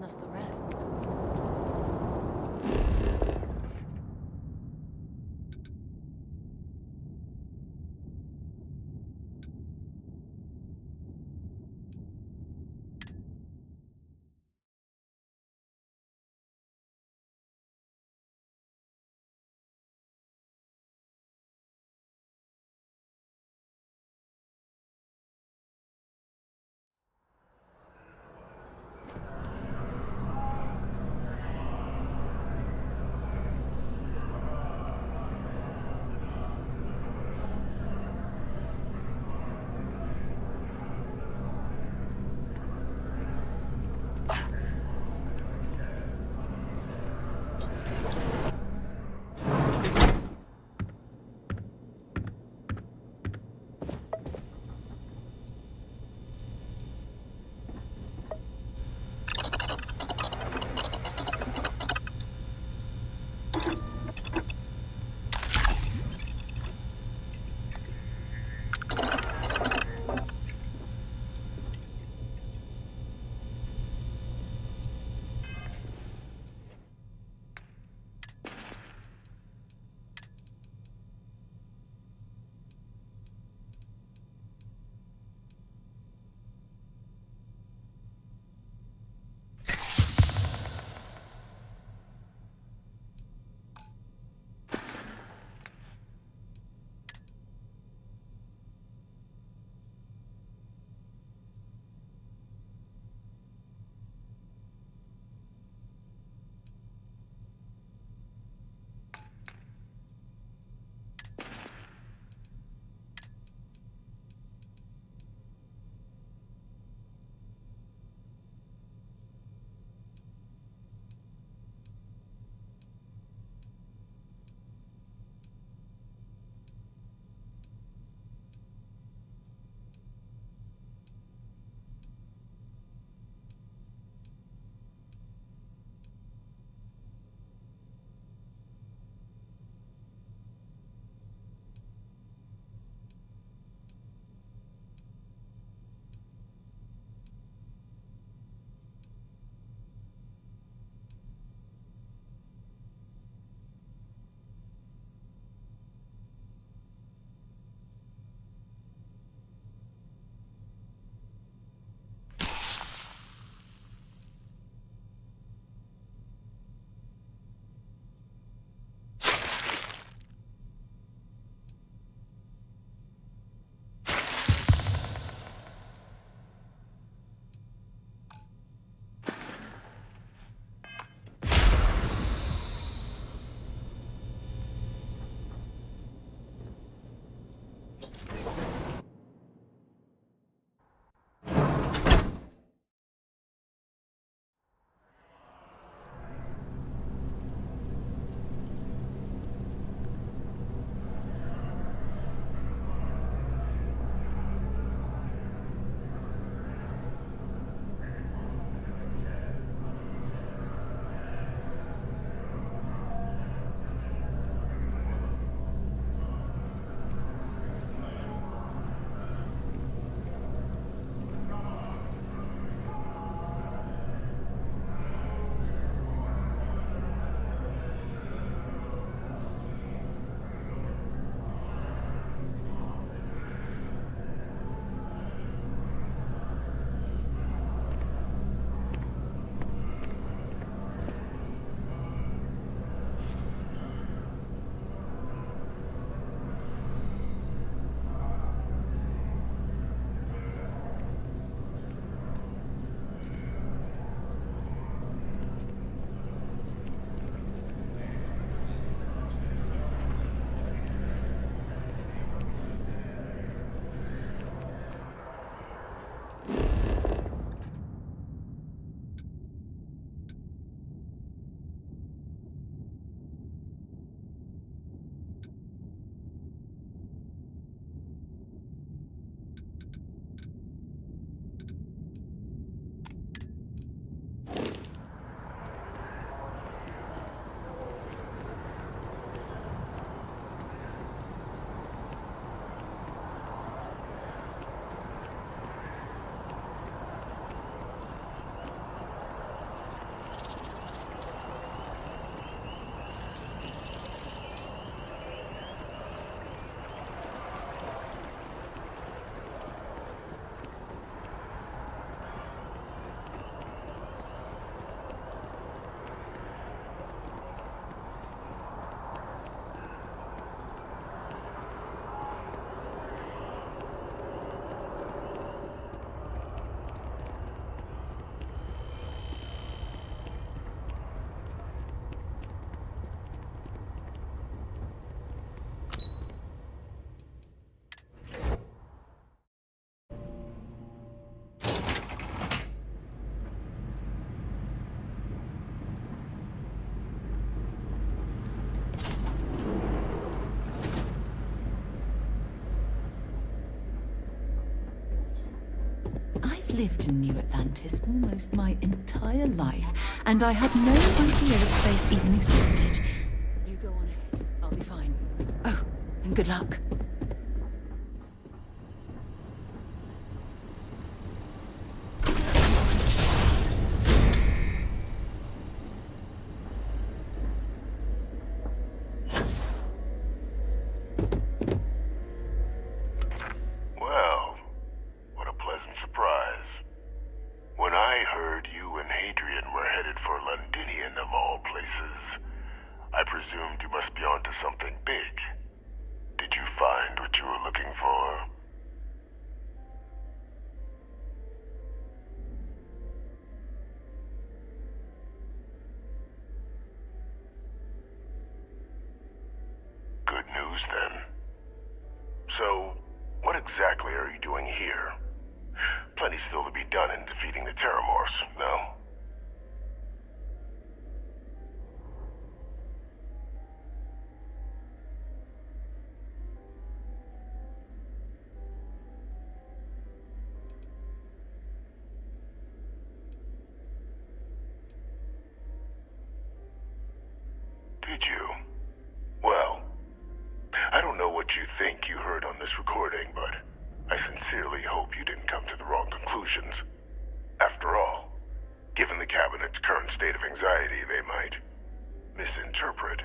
us the rest. lived in New Atlantis almost my entire life, and I had no idea this place even existed. You go on ahead. I'll be fine. Oh, and good luck. I presumed you must be onto something big. Did you find what you were looking for? Good news then. So, what exactly are you doing here? Plenty still to be done in defeating the Terramorphs, no? Did you? Well, I don't know what you think you heard on this recording, but I sincerely hope you didn't come to the wrong conclusions. After all, given the Cabinet's current state of anxiety, they might misinterpret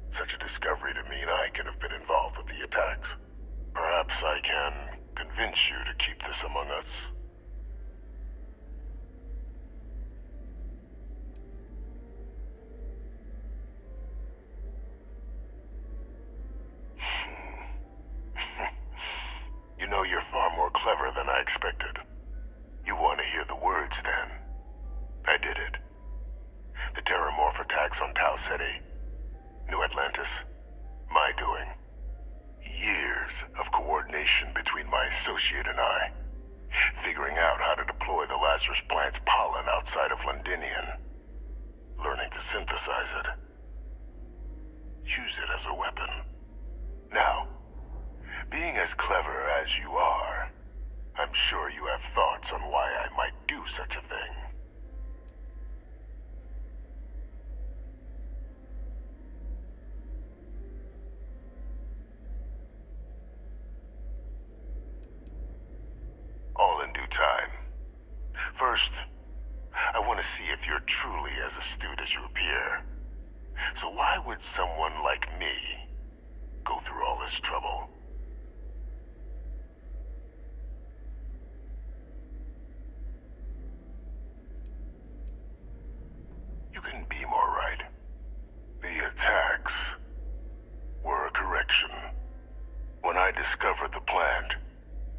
such a discovery to mean I could have been involved with the attacks. Perhaps I can convince you to keep this among us. You know, you're far more clever than I expected. You want to hear the words, then? I did it. The Terramorph attacks on Tau City, New Atlantis, my doing. Years of coordination between my associate and I, figuring out how to deploy the Lazarus plant's pollen outside of Londinian, learning to synthesize it, use it as a weapon. Now, being as clever as you are, I'm sure you have thoughts on why I might do such a thing. All in due time. First, I want to see if you're truly as astute as you appear. So why would someone like me go through all this trouble? You couldn't be more right. The attacks were a correction. When I discovered the plant,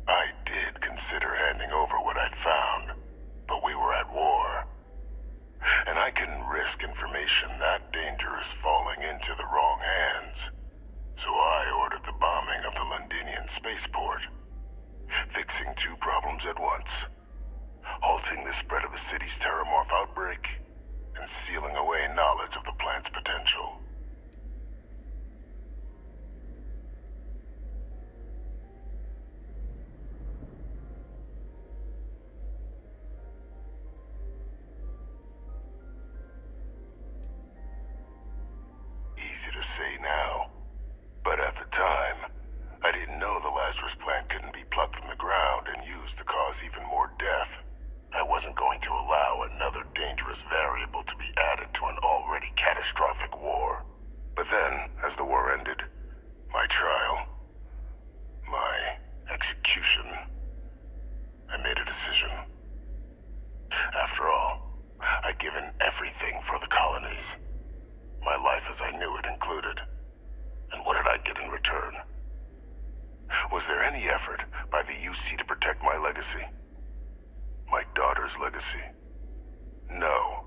I did consider handing over what I'd found, but we were at war. And I couldn't risk information that dangerous falling into the wrong hands. So I ordered the bombing of the Londinian spaceport, fixing two problems at once: halting the spread of the city's Terramorph outbreak, and sealing away knowledge of the plant's potential. Easy to say now, but at the time, I didn't know the Lazarus plant couldn't be plucked from the ground and used to cause even more death. I wasn't going to allow another dangerous variable to be added to an already catastrophic war. But then, as the war ended, my trial, my execution, I made a decision. After all, I'd given everything for the colonies. My life as I knew it included. And what did I get in return? Was there any effort by the UC to protect my legacy? My daughter's legacy? No.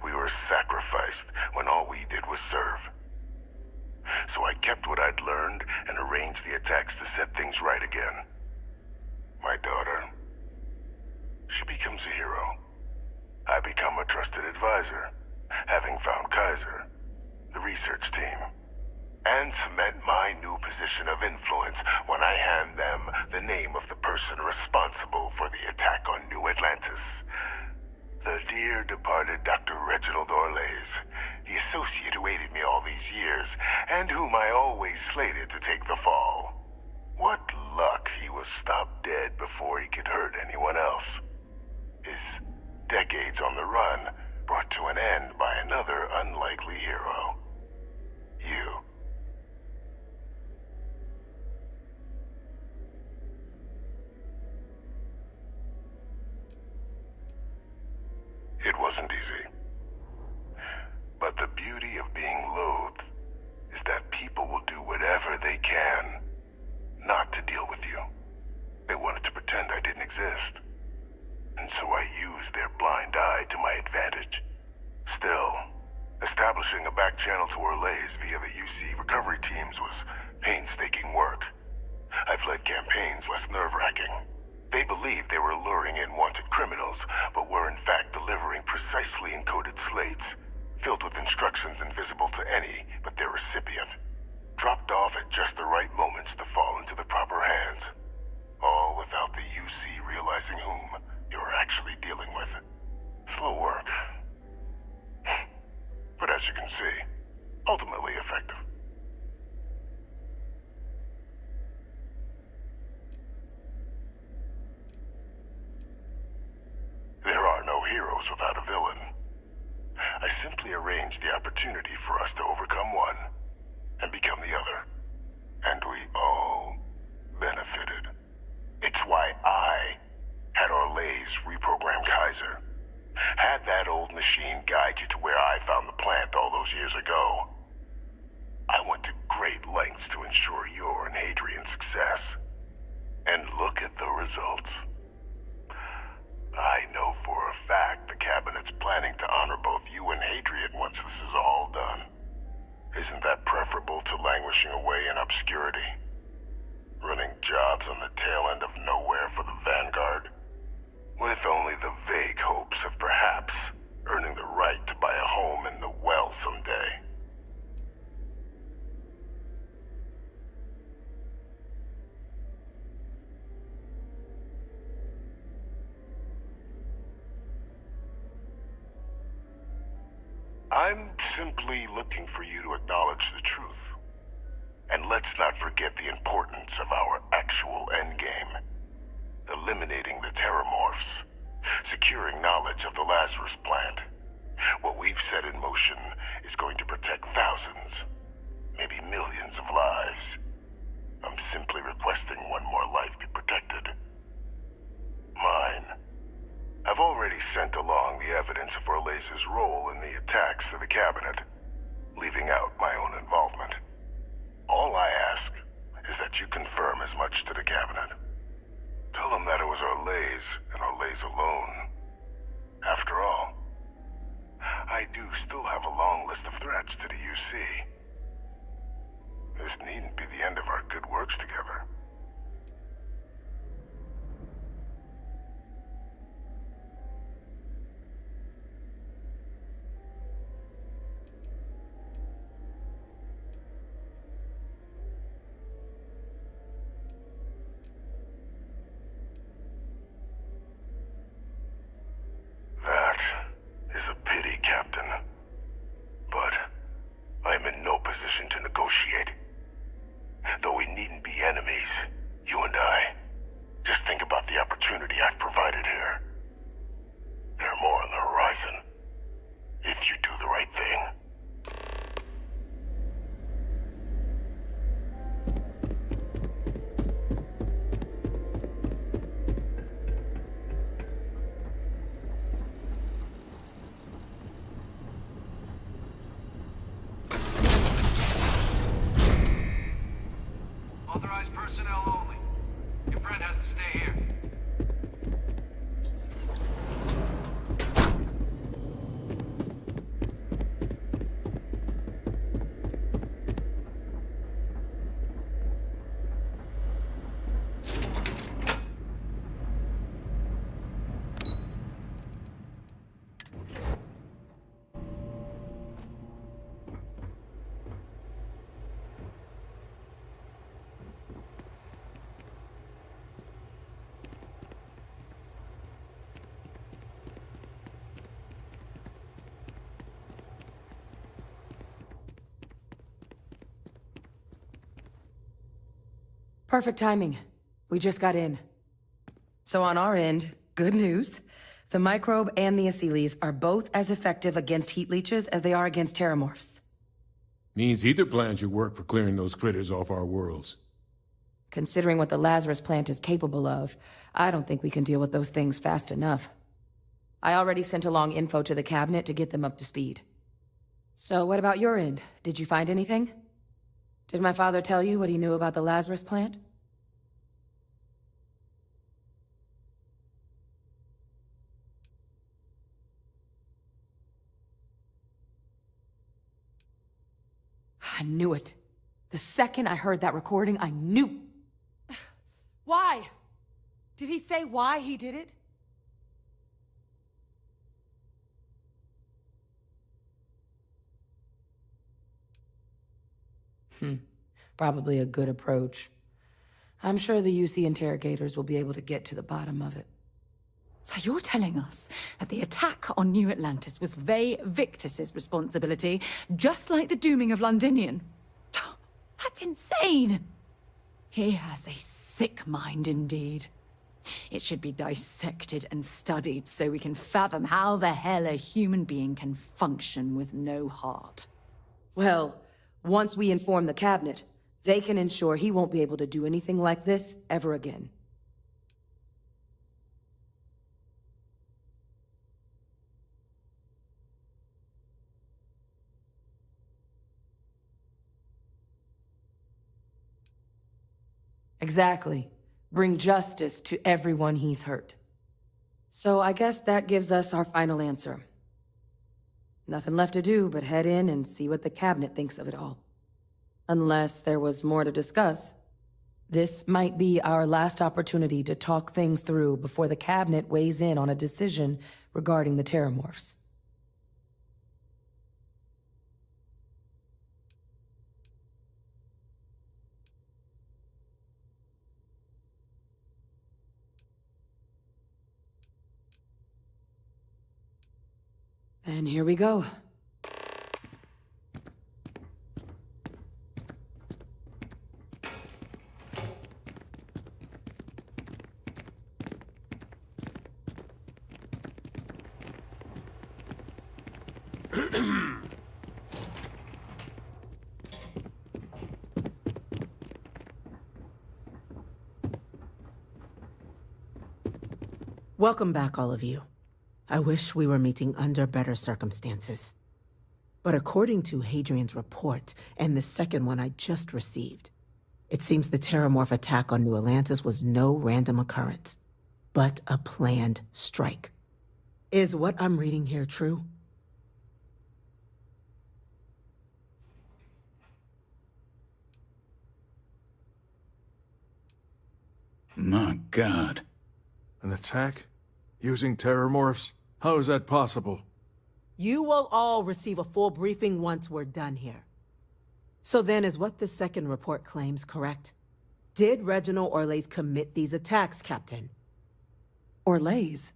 We were sacrificed when all we did was serve. So I kept what I'd learned and arranged the attacks to set things right again. My daughter, she becomes a hero. I become a trusted advisor, having found Kaiser, the research team, and cement my new position of influence when I hand them the name of the person responsible for the attack on New Atlantis. The dear departed Dr. Reginald Orlays, the associate who aided me all these years, and whom I always slated to take the fall. What luck he was stopped dead before he could hurt anyone else. His decades on the run brought to an end by another unlikely hero. You. It wasn't easy. But the beauty of being loathed is that people will do whatever they can not to deal with you. They wanted to pretend I didn't exist. And so I used their blind eye to my advantage. Still, establishing a back channel to Orlays via the UC recovery teams was painstaking work. I've led campaigns less nerve-wracking. They believed they were luring in wanted criminals, but were in fact delivering precisely encoded slates, filled with instructions invisible to any but their recipient, dropped off at just the right moments to fall into the proper hands. All without the UC realizing whom you were actually dealing with. Slow work. But as you can see, ultimately effective. There are no heroes without a villain. I simply arranged the opportunity for us to overcome one and become the other. And we all benefited. It's why I had Orlays reprogram Kaiser. Had that old machine guide you to where I found the plant all those years ago. I went to great lengths to ensure your and Hadrian's success. And look at the results. I know for a fact the Cabinet's planning to honor both you and Hadrian once this is all done. Isn't that preferable to languishing away in obscurity? Running jobs on the tail end of nowhere for the Vanguard? With only the vague hopes of perhaps earning the right to buy a home in the well someday. I'm simply looking for you to acknowledge the truth. And let's not forget the importance of our actual endgame. Eliminating the Terramorphs. Securing knowledge of the Lazarus plant. What we've set in motion is going to protect thousands, maybe millions of lives. I'm simply requesting one more life be protected. Mine. I've already sent along the evidence of Orlays' role in the attacks to the Cabinet, leaving out my own involvement. All I ask is that you confirm as much to the Cabinet. Tell them that it was Orlays and Orlays alone. After all, I do still have a long list of threats to the UC. This needn't be the end of our good works together. That is a pity, Captain. But I'm in no position to negotiate. Though we needn't be enemies, you and I. Just think about the opportunity I've provided here. There are more on the horizon. If you do the right thing. Authorized personnel only. Your friend has to stay here. Perfect timing. We just got in. So on our end, good news. The microbe and the Aceles are both as effective against heat leeches as they are against terramorphs. Means either plan should work for clearing those critters off our worlds. Considering what the Lazarus plant is capable of, I don't think we can deal with those things fast enough. I already sent along info to the cabinet to get them up to speed. So what about your end? Did you find anything? Did my father tell you what he knew about the Lazarus plant? I knew it. The second I heard that recording, I knew. Why? Did he say why he did it? Probably a good approach. I'm sure the UC interrogators will be able to get to the bottom of it. So you're telling us that the attack on New Atlantis was Vae Victus's responsibility, just like the dooming of Londinion? That's insane! He has a sick mind indeed. It should be dissected and studied so we can fathom how the hell a human being can function with no heart. Well, once we inform the cabinet, they can ensure he won't be able to do anything like this ever again. Exactly. Bring justice to everyone he's hurt. So I guess that gives us our final answer. Nothing left to do but head in and see what the cabinet thinks of it all. Unless there was more to discuss. This might be our last opportunity to talk things through before the cabinet weighs in on a decision regarding the terramorphs. And here we go. Welcome back, all of you. I wish we were meeting under better circumstances. But according to Hadrian's report, and the second one I just received, it seems the Terramorph attack on New Atlantis was no random occurrence, but a planned strike. Is what I'm reading here true? My God. An attack? Using terramorphs? How is that possible? You will all receive a full briefing once we're done here. So then, is what the second report claims correct? Did Reginald Orlays commit these attacks, Captain? Orlays?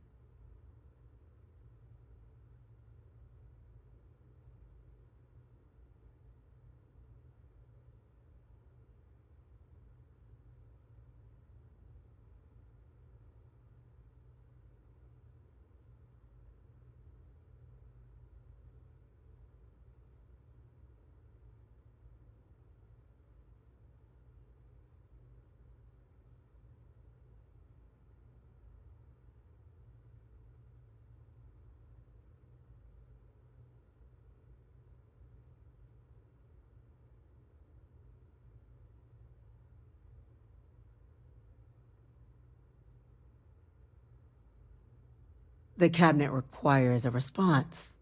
The cabinet requires a response.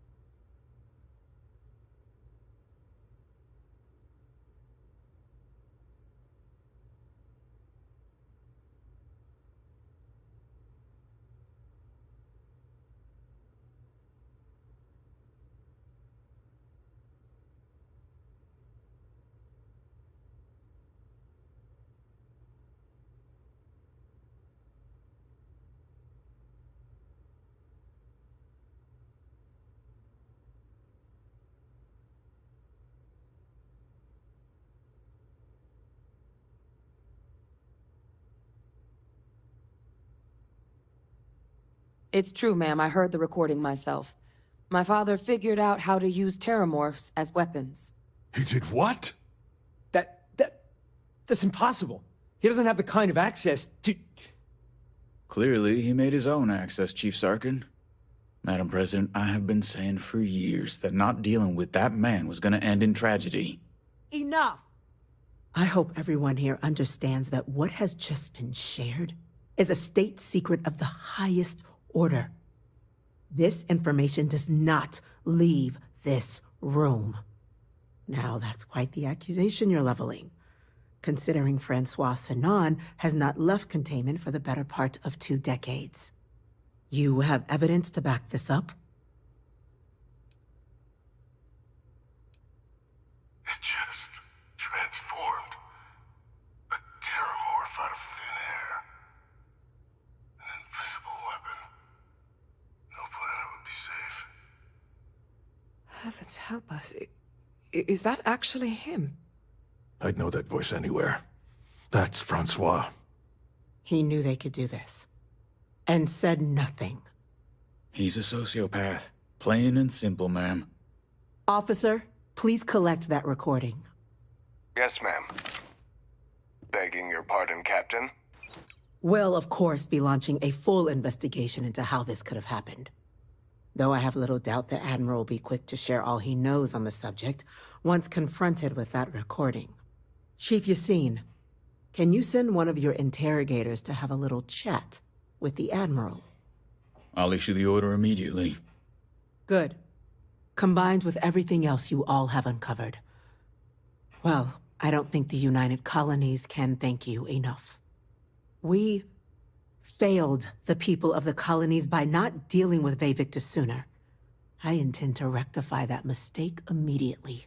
It's true, ma'am. I heard the recording myself. My father figured out how to use terramorphs as weapons. He did what? That's impossible. He doesn't have the kind of access to... Clearly, he made his own access, Chief Sarkin. Madam President, I have been saying for years that not dealing with that man was gonna end in tragedy. Enough! I hope everyone here understands that what has just been shared is a state secret of the highest order. This information does not leave this room. Now, that's quite the accusation you're leveling, considering Francois Sinon has not left containment for the better part of 2 decades. You have evidence to back this up? It just transformed. A terramorph out of thin air. An invisible weapon. No planet would be safe. Heavens help us. Is that actually him? I'd know that voice anywhere. That's Francois. He knew they could do this, and said nothing. He's a sociopath. Plain and simple, ma'am. Officer, please collect that recording. Yes, ma'am. Begging your pardon, Captain. We'll, of course, be launching a full investigation into how this could have happened. Though I have little doubt the Admiral will be quick to share all he knows on the subject once confronted with that recording. Chief Yassine, can you send one of your interrogators to have a little chat with the Admiral? I'll issue the order immediately. Good. Combined with everything else you all have uncovered. Well, I don't think the United Colonies can thank you enough. We failed the people of the colonies by not dealing with Vevictus sooner. I intend to rectify that mistake immediately.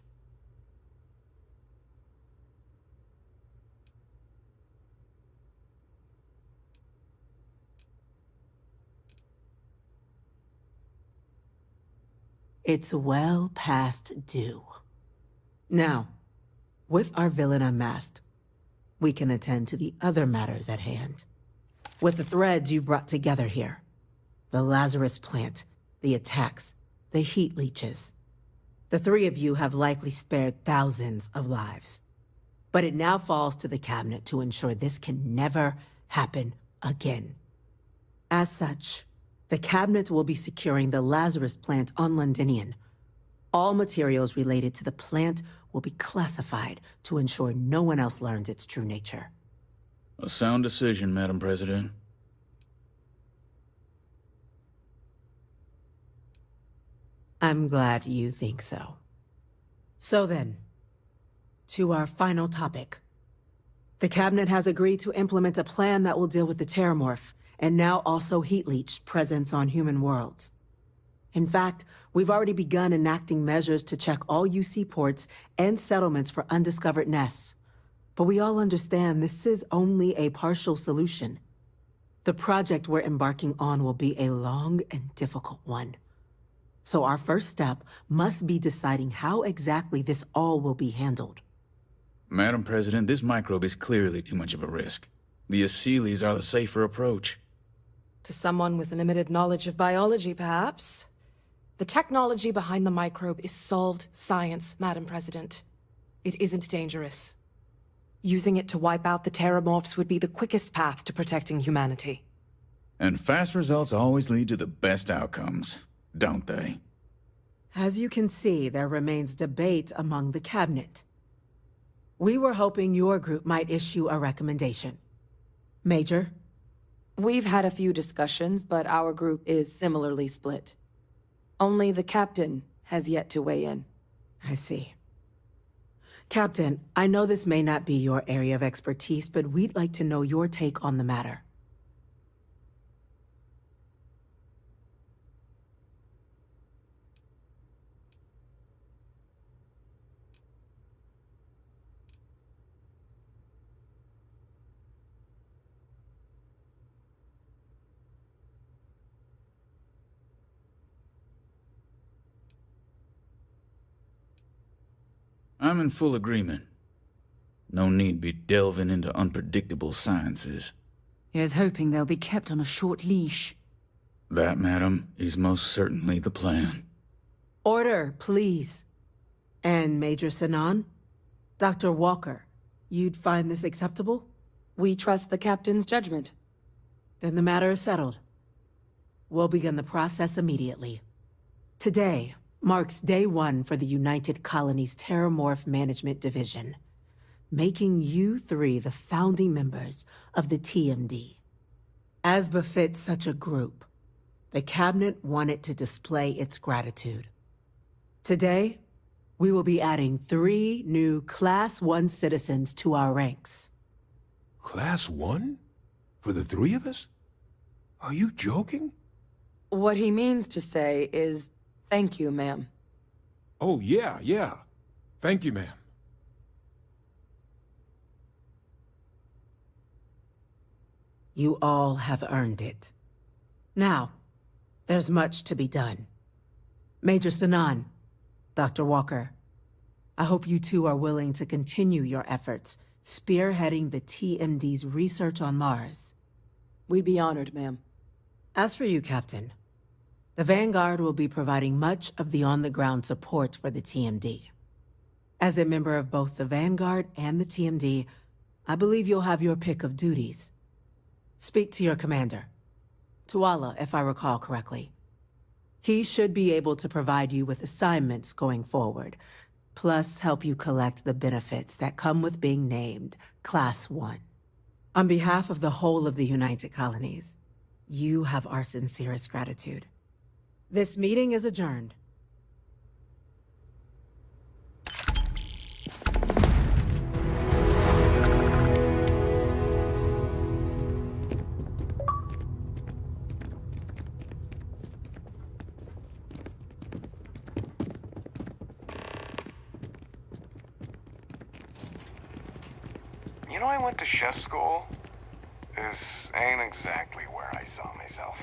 It's well past due. Now, with our villain unmasked, we can attend to the other matters at hand. With the threads you've brought together here, the Lazarus plant, the attacks, the heat leeches, the 3 of you have likely spared thousands of lives. But it now falls to the Cabinet to ensure this can never happen again. As such, the Cabinet will be securing the Lazarus plant on Londinian. All materials related to the plant will be classified to ensure no one else learns its true nature. A sound decision, Madam President. I'm glad you think so. So then, to our final topic. The Cabinet has agreed to implement a plan that will deal with the Terramorph, and now also Heat Leech presence on human worlds. In fact, we've already begun enacting measures to check all UC ports and settlements for undiscovered nests. But we all understand this is only a partial solution. The project we're embarking on will be a long and difficult one. So our first step must be deciding how exactly this all will be handled. Madam President, this microbe is clearly too much of a risk. The Aseles are the safer approach. To someone with limited knowledge of biology, perhaps. The technology behind the microbe is solved science, Madam President. It isn't dangerous. Using it to wipe out the Terramorphs would be the quickest path to protecting humanity. And fast results always lead to the best outcomes, don't they? As you can see, there remains debate among the Cabinet. We were hoping your group might issue a recommendation. Major? We've had a few discussions, but our group is similarly split. Only the Captain has yet to weigh in. I see. Captain, I know this may not be your area of expertise, but we'd like to know your take on the matter. I'm in full agreement. No need be delving into unpredictable sciences. Here's hoping they'll be kept on a short leash. That, madam, is most certainly the plan. Order, please. And Major Sinan? Dr. Walker, you'd find this acceptable? We trust the captain's judgment. Then the matter is settled. We'll begin the process immediately. Today marks day one for the United Colonies Terramorph Management Division, making you three the founding members of the TMD. As befits such a group, the Cabinet wanted to display its gratitude. Today, we will be adding 3 new Class 1 citizens to our ranks. Class 1? For the 3 of us? Are you joking? What he means to say is, thank you, ma'am. Oh, yeah. Thank you, ma'am. You all have earned it. Now, there's much to be done. Major Sinan, Dr. Walker, I hope you two are willing to continue your efforts spearheading the TMD's research on Mars. We'd be honored, ma'am. As for you, Captain, the Vanguard will be providing much of the on-the-ground support for the TMD. As a member of both the Vanguard and the TMD, I believe you'll have your pick of duties. Speak to your commander, Tuala, if I recall correctly. He should be able to provide you with assignments going forward, plus help you collect the benefits that come with being named Class 1. On behalf of the whole of the United Colonies, you have our sincerest gratitude. This meeting is adjourned. You know, I went to chef school. This ain't exactly where I saw myself.